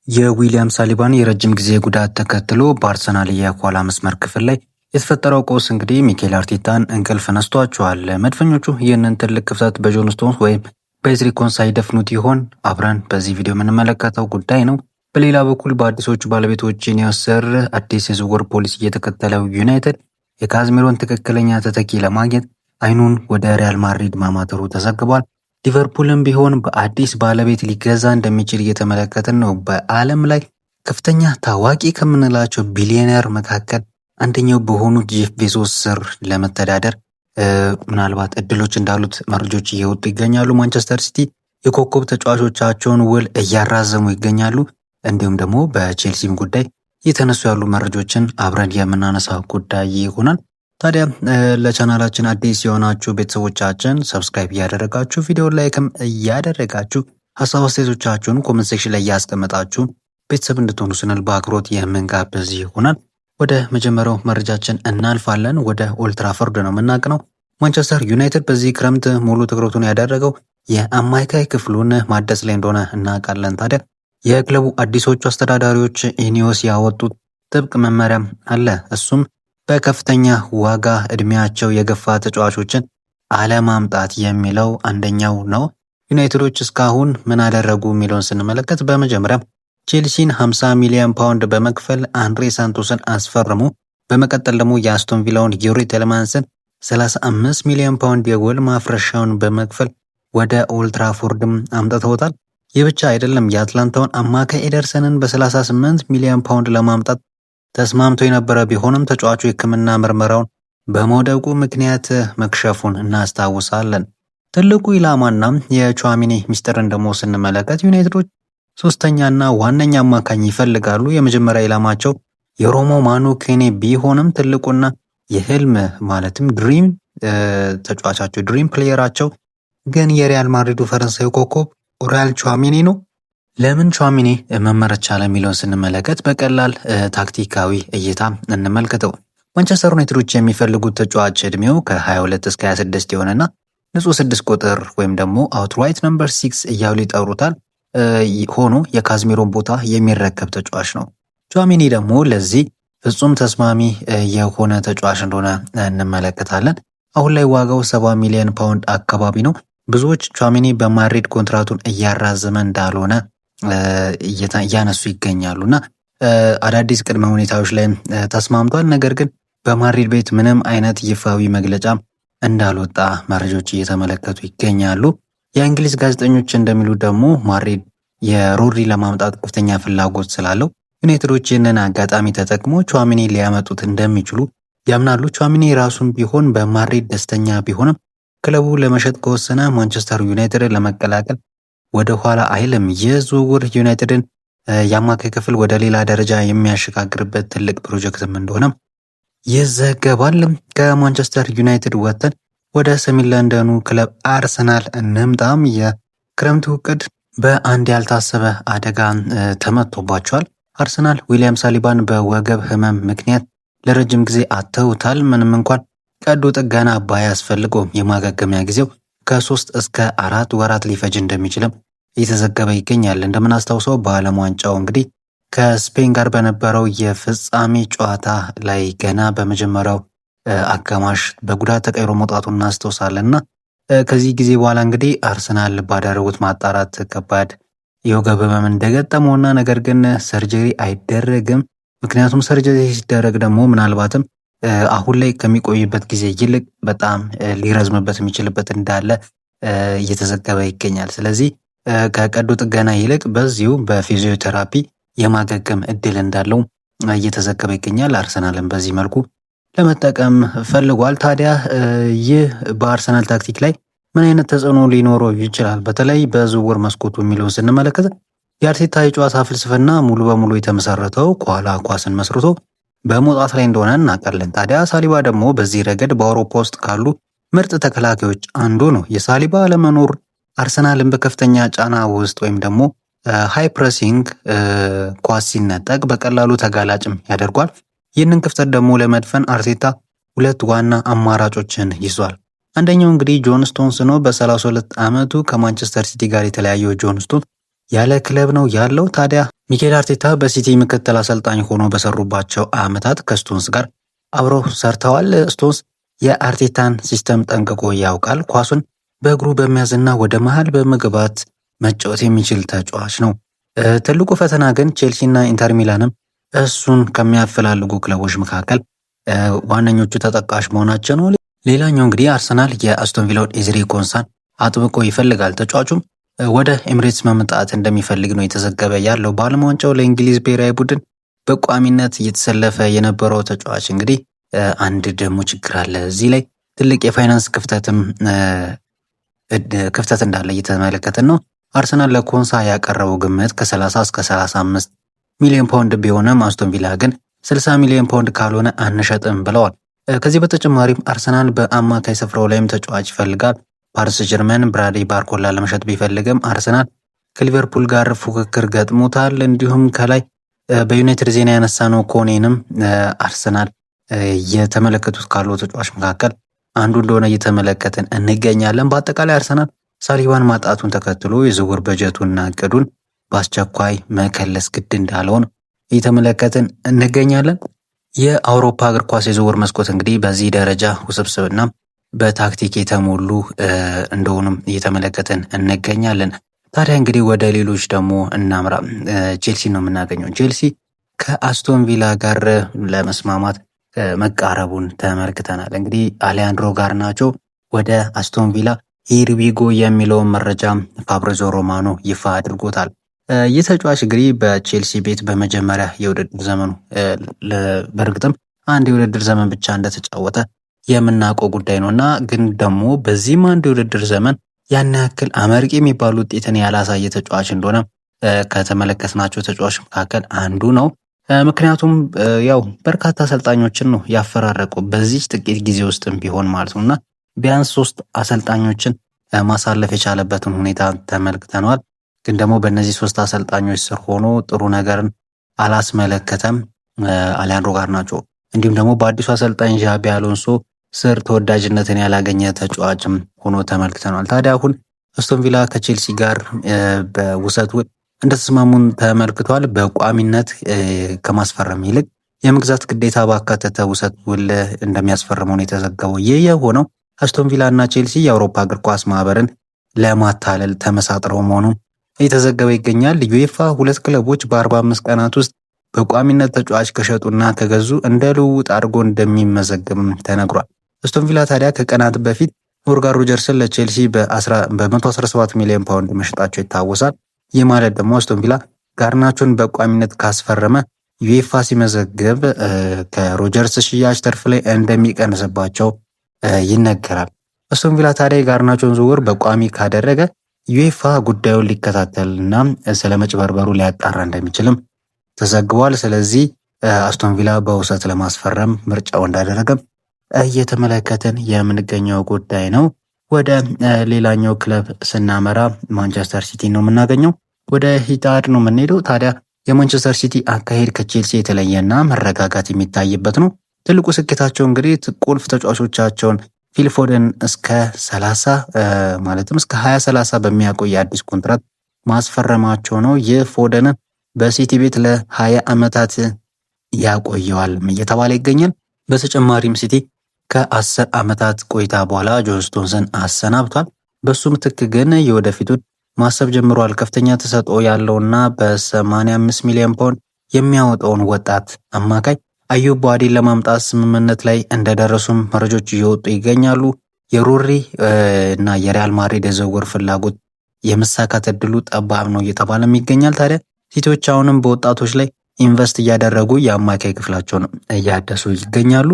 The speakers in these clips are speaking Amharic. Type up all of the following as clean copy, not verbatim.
የዊሊያም ሳሊባን የረጅም ጊዜ ጉዳት ተከትሎ በአርሰናል የኋላ መስመር ክፍል ላይ የተፈጠረው ቀውስ እንግዲህ ሚኬል አርቴታን እንቅልፍ ነስቷቸዋል። መድፈኞቹ ይህንን ትልቅ ክፍተት በጆን ስቶንስ ወይም በኤዝሪ ኮንሳ ይደፍኑት ይሆን? አብረን በዚህ ቪዲዮ የምንመለከተው ጉዳይ ነው። በሌላ በኩል በአዲሶቹ ባለቤቶች ኢኔዮስ ስር አዲስ የዝውውር ፖሊሲ እየተከተለው ዩናይትድ የካዝሚሮን ትክክለኛ ተተኪ ለማግኘት አይኑን ወደ ሪያል ማድሪድ ማማተሩ ተዘግቧል። ሊቨርፑልም ቢሆን በአዲስ ባለቤት ሊገዛ እንደሚችል እየተመለከትን ነው። በዓለም ላይ ከፍተኛ ታዋቂ ከምንላቸው ቢሊዮነር መካከል አንደኛው በሆኑት ጄፍ ቤዞስ ስር ለመተዳደር ምናልባት እድሎች እንዳሉት መረጃዎች እየወጡ ይገኛሉ። ማንቸስተር ሲቲ የኮከብ ተጫዋቾቻቸውን ውል እያራዘሙ ይገኛሉ። እንዲሁም ደግሞ በቼልሲም ጉዳይ የተነሱ ያሉ መረጃዎችን አብረን የምናነሳ ጉዳይ ይሆናል። ታዲያ ለቻናላችን አዲስ የሆናችሁ ቤተሰቦቻችን ሰብስክራይብ እያደረጋችሁ ቪዲዮ ላይክም እያደረጋችሁ ሀሳብ አስተያየቶቻችሁን ኮሜንት ሴክሽን ላይ እያስቀመጣችሁ ቤተሰብ እንድትሆኑ ስንል በአክብሮት የምንጋብዝ ይሆናል። ወደ መጀመሪያው መረጃችን እናልፋለን። ወደ ኦልድ ትራፎርድ ነው የምናቅነው። ማንቸስተር ዩናይትድ በዚህ ክረምት ሙሉ ትኩረቱን ያደረገው የአማካይ ክፍሉን ማደስ ላይ እንደሆነ እናውቃለን። ታዲያ የክለቡ አዲሶቹ አስተዳዳሪዎች ኢኔዮስ ያወጡት ጥብቅ መመሪያ አለ። እሱም በከፍተኛ ዋጋ እድሜያቸው የገፋ ተጫዋቾችን አለማምጣት የሚለው አንደኛው ነው። ዩናይትዶች እስካሁን ምን አደረጉ የሚለውን ስንመለከት በመጀመሪያ ቼልሲን 50 ሚሊዮን ፓውንድ በመክፈል አንድሬ ሳንቶስን አስፈረሙ። በመቀጠል ደግሞ የአስቶን ቪላውን ዩሪ ቴሌማንስን 35 ሚሊዮን ፓውንድ የጎል ማፍረሻውን በመክፈል ወደ ኦልድ ትራፎርድም አምጥተውታል። ይህ ብቻ አይደለም። የአትላንታውን አማካይ ኤደርሰንን በ38 ሚሊዮን ፓውንድ ለማምጣት ተስማምቶ የነበረ ቢሆንም ተጫዋቹ የሕክምና ምርመራውን በመውደቁ ምክንያት መክሸፉን እናስታውሳለን። ትልቁ ኢላማና የቹዋሚኒ ሚስጥርን ደግሞ ስንመለከት ዩናይትዶች ሶስተኛና ዋነኛ አማካኝ ይፈልጋሉ። የመጀመሪያ ኢላማቸው የሮሞ ማኑ ኬኔ ቢሆንም ትልቁና የህልም ማለትም ድሪም ተጫዋቻቸው ድሪም ፕሌየራቸው ግን የሪያል ማድሪዱ ፈረንሳዊ ኮከብ ኡራል ቹዋሚኒ ነው። ለምን ቹዋሚኒ መመረጥ ቻለ የሚለውን ስንመለከት በቀላል ታክቲካዊ እይታ እንመልከተው። ማንቸስተር ዩናይትዶች የሚፈልጉት ተጫዋች እድሜው ከ22 እስከ 26 የሆነና ንጹህ 6 ቁጥር ወይም ደግሞ አውትራይት ነምበር 6 እያሉ ይጠሩታል ሆኖ የካዝሚሮን ቦታ የሚረከብ ተጫዋች ነው። ቹዋሚኒ ደግሞ ለዚህ ፍጹም ተስማሚ የሆነ ተጫዋች እንደሆነ እንመለከታለን። አሁን ላይ ዋጋው 70 ሚሊዮን ፓውንድ አካባቢ ነው። ብዙዎች ቹዋሚኒ በማድሪድ ኮንትራቱን እያራዘመ እንዳልሆነ እያነሱ ይገኛሉና አዳዲስ ቅድመ ሁኔታዎች ላይ ተስማምቷል። ነገር ግን በማድሪድ ቤት ምንም አይነት ይፋዊ መግለጫ እንዳልወጣ መረጃዎች እየተመለከቱ ይገኛሉ። የእንግሊዝ ጋዜጠኞች እንደሚሉት ደግሞ ማድሪድ የሮድሪ ለማምጣት ከፍተኛ ፍላጎት ስላለው ዩናይትዶች ይህንን አጋጣሚ ተጠቅሞ ቹዋሚኒ ሊያመጡት እንደሚችሉ ያምናሉ። ቹዋሚኒ ራሱን ቢሆን በማድሪድ ደስተኛ ቢሆንም ክለቡ ለመሸጥ ከወሰነ ማንቸስተር ዩናይትድን ለመቀላቀል ወደ ኋላ አይልም። የዝውውር ዩናይትድን የአማካይ ክፍል ወደ ሌላ ደረጃ የሚያሸጋግርበት ትልቅ ፕሮጀክትም እንደሆነ ይዘገባል። ከማንቸስተር ዩናይትድ ወጥተን ወደ ሰሜን ለንደኑ ክለብ አርሰናል እንምጣም። የክረምቱ እቅድ በአንድ ያልታሰበ አደጋ ተመቶባቸዋል። አርሰናል ዊሊያም ሳሊባን በወገብ ህመም ምክንያት ለረጅም ጊዜ አጥተውታል። ምንም እንኳን ቀዶ ጥገና ባያስፈልገውም የማገገሚያ ጊዜው ከ3 እስከ 4 ወራት ሊፈጅ እንደሚችልም እየተዘገበ ይገኛል። እንደምናስታውሰው በዓለም ዋንጫው እንግዲህ ከስፔን ጋር በነበረው የፍጻሜ ጨዋታ ላይ ገና በመጀመሪያው አጋማሽ በጉዳት ተቀይሮ መውጣቱን እናስታውሳለን እና ከዚህ ጊዜ በኋላ እንግዲህ አርሰናል ባደረጉት ማጣራት ከባድ የወገብ ህመም እንደገጠመውና ነገር ግን ሰርጀሪ አይደረግም። ምክንያቱም ሰርጀሪ ሲደረግ ደግሞ ምናልባትም አሁን ላይ ከሚቆይበት ጊዜ ይልቅ በጣም ሊረዝምበት የሚችልበት እንዳለ እየተዘገበ ይገኛል። ስለዚህ ከቀዶ ጥገና ይልቅ በዚሁ በፊዚዮቴራፒ የማገገም እድል እንዳለው እየተዘገበ ይገኛል። አርሰናልን በዚህ መልኩ ለመጠቀም ፈልጓል። ታዲያ ይህ በአርሰናል ታክቲክ ላይ ምን አይነት ተጽዕኖ ሊኖረው ይችላል? በተለይ በዝውውር መስኮቱ የሚለውን ስንመለከት የአርቴታ የጨዋታ ፍልስፍና ሙሉ በሙሉ የተመሰረተው ከኋላ ኳስን መስርቶ በመውጣት ላይ እንደሆነ እናውቃለን። ታዲያ ሳሊባ ደግሞ በዚህ ረገድ በአውሮፓ ውስጥ ካሉ ምርጥ ተከላካዮች አንዱ ነው። የሳሊባ አለመኖር አርሰናልን በከፍተኛ ጫና ውስጥ ወይም ደግሞ ሃይ ፕሬሲንግ ኳስ ሲነጠቅ በቀላሉ ተጋላጭም ያደርጓል። ይህንን ክፍተት ደግሞ ለመድፈን አርቴታ ሁለት ዋና አማራጮችን ይዟል። አንደኛው እንግዲህ ጆን ስቶንስ ነው። በ32 ዓመቱ ከማንቸስተር ሲቲ ጋር የተለያየው ጆን ስቶንስ ያለ ክለብ ነው ያለው። ታዲያ ሚኬል አርቴታ በሲቲ ምክትል አሰልጣኝ ሆኖ በሰሩባቸው ዓመታት ከስቶንስ ጋር አብረው ሰርተዋል። ስቶንስ የአርቴታን ሲስተም ጠንቅቆ ያውቃል። ኳሱን በእግሩ በመያዝና ወደ መሃል በመግባት መጫወት የሚችል ተጫዋች ነው። ትልቁ ፈተና ግን ቼልሲና ኢንተር ሚላንም እሱን ከሚያፈላልጉ ክለቦች መካከል ዋነኞቹ ተጠቃሽ መሆናቸው ነው። ሌላኛው እንግዲህ አርሰናል የአስቶን ቪላውን ኤዝሪ ኮንሳን አጥብቆ ይፈልጋል። ተጫዋቹም ወደ ኤምሬትስ መምጣት እንደሚፈልግ ነው የተዘገበ ያለው። በዓለም ዋንጫው ለእንግሊዝ ብሔራዊ ቡድን በቋሚነት እየተሰለፈ የነበረው ተጫዋች እንግዲህ አንድ ደግሞ ችግር አለ። እዚህ ላይ ትልቅ የፋይናንስ ክፍተት እንዳለ እየተመለከትን ነው። አርሰናል ለኮንሳ ያቀረበው ግምት ከ30 እስከ 35 ሚሊዮን ፓውንድ ቢሆንም አስቶን ቪላ ግን 60 ሚሊዮን ፓውንድ ካልሆነ አንሸጥም ብለዋል። ከዚህ በተጨማሪም አርሰናል በአማካይ ስፍራው ላይም ተጫዋች ይፈልጋል። ፓሪስ ጀርመን ብራድሊ ባርኮላ ለመሸጥ ቢፈልግም አርሰናል ከሊቨርፑል ጋር ፉክክር ገጥሞታል። እንዲሁም ከላይ በዩናይትድ ዜና ያነሳነው ኮኔንም አርሰናል የተመለከቱት ካሉ ተጫዋች መካከል አንዱ እንደሆነ እየተመለከትን እንገኛለን። በአጠቃላይ አርሰናል ሳሊባን ማጣቱን ተከትሎ የዝውውር በጀቱና እቅዱን በአስቸኳይ መከለስ ግድ እንዳለውን እየተመለከትን እንገኛለን። የአውሮፓ እግር ኳስ የዝውውር መስኮት እንግዲህ በዚህ ደረጃ ውስብስብና በታክቲክ የተሞሉ እንደሆኑም እየተመለከትን እንገኛለን። ታዲያ እንግዲህ ወደ ሌሎች ደግሞ እናምራ። ቼልሲ ነው የምናገኘው። ቼልሲ ከአስቶን ቪላ ጋር ለመስማማት መቃረቡን ተመልክተናል። እንግዲህ አሊያንድሮ ጋርናቾ ወደ አስቶን ቪላ ሂርዊጎ የሚለውን መረጃ ፋብሪዞ ሮማኖ ይፋ አድርጎታል። ይህ ተጫዋች እንግዲህ በቼልሲ ቤት በመጀመሪያ የውድድር ዘመኑ በእርግጥም አንድ የውድድር ዘመን ብቻ እንደተጫወተ የምናውቀው ጉዳይ ነው እና ግን ደግሞ በዚህም አንድ የውድድር ዘመን ያን ያክል አመርቂ የሚባሉ ውጤትን ያላሳየ ተጫዋች እንደሆነ ከተመለከትናቸው ተጫዋች መካከል አንዱ ነው። ምክንያቱም ያው በርካታ አሰልጣኞችን ነው ያፈራረቀው በዚህ ጥቂት ጊዜ ውስጥም ቢሆን ማለት ነው እና ቢያንስ 3 አሰልጣኞችን ማሳለፍ የቻለበትን ሁኔታ ተመልክተነዋል። ግን ደግሞ በእነዚህ 3 አሰልጣኞች ስር ሆኖ ጥሩ ነገርን አላስመለከተም አሊያንድሮ ጋርናቾ። እንዲሁም ደግሞ በአዲሱ አሰልጣኝ ዣቢ አሎንሶ ስር ተወዳጅነትን ያላገኘ ተጫዋችም ሆኖ ተመልክተናል። ታዲያ አሁን አስቶን ቪላ ከቼልሲ ጋር በውሰት ውል እንደተስማሙን ተመልክቷል። በቋሚነት ከማስፈረም ይልቅ የመግዛት ግዴታ ባካተተ ውሰት ውል እንደሚያስፈርመው ነው የተዘገበው። ይህ የሆነው አስቶን ቪላ እና ቼልሲ የአውሮፓ እግር ኳስ ማህበርን ለማታለል ተመሳጥረው መሆኑ እየተዘገበ ይገኛል። ዩኤፋ 2 ክለቦች በ45 ቀናት ውስጥ በቋሚነት ተጫዋች ከሸጡና ከገዙ እንደ ልውውጥ አድርጎ እንደሚመዘግብ ተነግሯል። አስቶን ቪላ ታዲያ ከቀናት በፊት ሞርጋን ሮጀርስን ለቼልሲ በ117 ሚሊዮን ፓውንድ መሸጣቸው ይታወሳል። ይህ ማለት ደግሞ አስቶን ቪላ ጋርናቾን በቋሚነት ካስፈረመ ዩኤፋ ሲመዘግብ ከሮጀርስ ሽያጭ ተርፍ ላይ እንደሚቀንስባቸው ይነገራል። አስቶን ቪላ ታዲያ የጋርናቾን ዝውውር በቋሚ ካደረገ ዩኤፋ ጉዳዩን ሊከታተልና ስለ መጭበርበሩ ሊያጣራ እንደሚችልም ተዘግቧል። ስለዚህ አስቶን ቪላ በውሰት ለማስፈረም ምርጫው እንዳደረገም እየተመለከትን የምንገኘው ጉዳይ ነው። ወደ ሌላኛው ክለብ ስናመራ ማንቸስተር ሲቲ ነው የምናገኘው። ወደ ሂታድ ነው የምንሄደው። ታዲያ የማንቸስተር ሲቲ አካሄድ ከቼልሲ የተለየና መረጋጋት የሚታይበት ነው። ትልቁ ስኬታቸው እንግዲህ ቁልፍ ተጫዋቾቻቸውን ፊል ፎደን እስከ 30 ማለትም እስከ 2030 በሚያቆይ አዲስ ኮንትራት ማስፈረማቸው ነው። ይህ ፎደን በሲቲ ቤት ለ20 ዓመታት ያቆየዋል እየተባለ ይገኛል። በተጨማሪም ሲቲ ከ10 ዓመታት ቆይታ በኋላ ጆን ስቶንስን አሰናብቷል። በሱ ምትክ ግን የወደፊቱን ማሰብ ጀምሯል። ከፍተኛ ተሰጥኦ ያለውና በ85 ሚሊዮን ፓውንድ የሚያወጣውን ወጣት አማካይ አዩብ ቡአዲን ለማምጣት ስምምነት ላይ እንደደረሱም መረጃዎች እየወጡ ይገኛሉ። የሮሪ እና የሪያል ማድሪድ የዝውውር ፍላጎት የመሳካት እድሉ ጠባብ ነው እየተባለም ይገኛል። ታዲያ ሲቲዎች አሁንም በወጣቶች ላይ ኢንቨስት እያደረጉ የአማካይ ክፍላቸውን እያደሱ ይገኛሉ።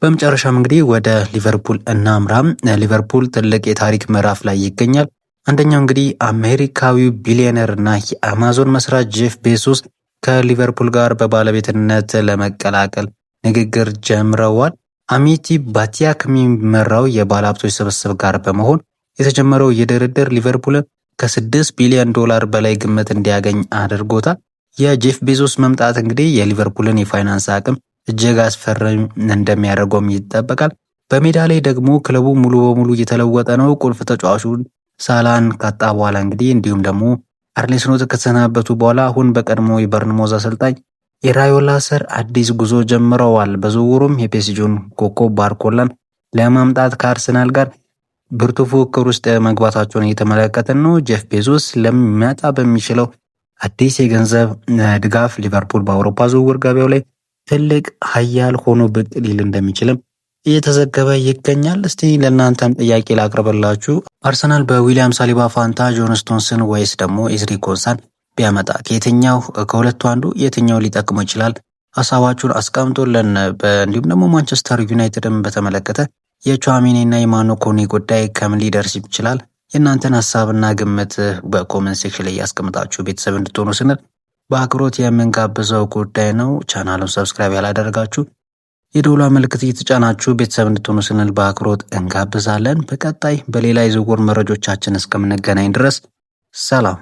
በመጨረሻም እንግዲህ ወደ ሊቨርፑል እናምራም። ሊቨርፑል ትልቅ የታሪክ ምዕራፍ ላይ ይገኛል። አንደኛው እንግዲህ አሜሪካዊው ቢሊዮነር እና የአማዞን መስራች ጄፍ ቤዞስ ከሊቨርፑል ጋር በባለቤትነት ለመቀላቀል ንግግር ጀምረዋል። አሚቲ ባቲያ ከሚመራው የባለሀብቶች ስብስብ ጋር በመሆን የተጀመረው የድርድር ሊቨርፑልን ከ6 ቢሊዮን ዶላር በላይ ግምት እንዲያገኝ አድርጎታል። የጄፍ ቤዞስ መምጣት እንግዲህ የሊቨርፑልን የፋይናንስ አቅም እጅግ አስፈሪ እንደሚያደርገውም ይጠበቃል። በሜዳ ላይ ደግሞ ክለቡ ሙሉ በሙሉ እየተለወጠ ነው። ቁልፍ ተጫዋቹን ሳላን ካጣ በኋላ እንግዲህ እንዲሁም ደግሞ አርኔ ስሎት ከተሰናበቱ በኋላ አሁን በቀድሞ የበርንሞዝ አሰልጣኝ ኢራዮላ ስር አዲስ ጉዞ ጀምረዋል። በዝውውሩም የፒኤስጂውን ኮከብ ባርኮላን ለማምጣት ከአርሰናል ጋር ብርቱ ፉክክር ውስጥ መግባታቸውን እየተመለከትን ነው። ጄፍ ቤዞስ ለሚመጣ በሚችለው አዲስ የገንዘብ ድጋፍ ሊቨርፑል በአውሮፓ ዝውውር ገበያው ላይ ትልቅ ኃያል ሆኖ ብቅ ሊል እንደሚችልም እየተዘገበ ይገኛል። እስቲ ለእናንተም ጥያቄ ላቅርብላችሁ። አርሰናል በዊሊያም ሳሊባ ፋንታ ጆን ስቶንስን ወይስ ደግሞ ኢዝሪ ኮንሳን ቢያመጣ ከየትኛው ከሁለቱ አንዱ የትኛው ሊጠቅመው ይችላል? ሀሳባችሁን አስቀምጦልን። እንዲሁም ደግሞ ማንቸስተር ዩናይትድን በተመለከተ የቹዋሜኒ እና የማኖ ኮኔ ጉዳይ ከምን ሊደርስ ይችላል? የእናንተን ሀሳብና ግምት በኮመንት ሴክሽን ላይ ያስቀምጣችሁ ቤተሰብ እንድትሆኑ ስንል በአክብሮት የምንጋብዘው ጉዳይ ነው። ቻናሉን ሰብስክራይብ ያላደረጋችሁ የደውሏ ምልክት እየተጫናችሁ ቤተሰብ እንድትሆኑ ስንል በአክብሮት እንጋብዛለን። በቀጣይ በሌላ የዝውውር መረጃዎቻችን እስከምንገናኝ ድረስ ሰላም።